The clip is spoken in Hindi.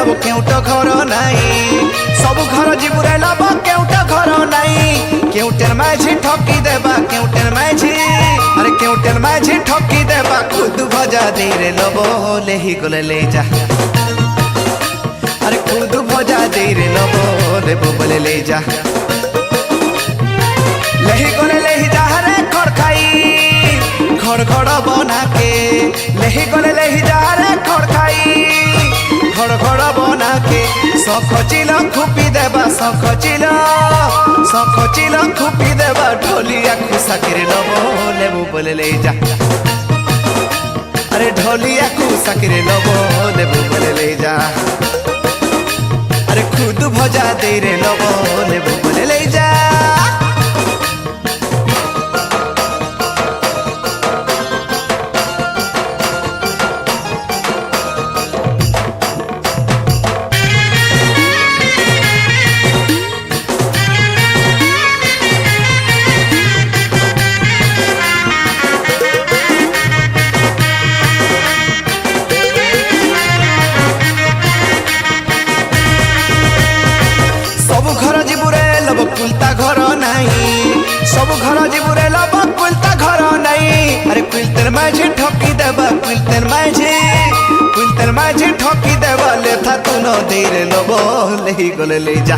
लब केउट घर नाई सब घर जीवरे लब केउट घर नाई केउटेर माझी ठकी देबा केउटेर माझी अरे केउटेर माझी ठकी देबा खुद भजा दे रे लब लेही गले ले जा अरे खुद भजा दे रे लब ले बोले ले जा लेही गले लेही जा रे खड़ खाई खड़ खड़ बना के लेही गले लेही जा रे खड़ खाई खड़ खड़ बना के सखचिल खुपी देबा सखचिल खुपी देबा ढोलिया खुसा के लब लेबू बोले ले जा अरे ढोलिया खुसा के लब लेबू बोले ले जा अरे खुद भजा दे रे लब लेबू बोले ले जा सब घर जीवरे लब कुलता घर नहीं सब घर जीवरे लब कुलता घर नहीं अरे कुलतेर माझी ठकी देबा कुलतेर माझी ठकी देबा लेथा तू न दे रे लब लेही गले ले जा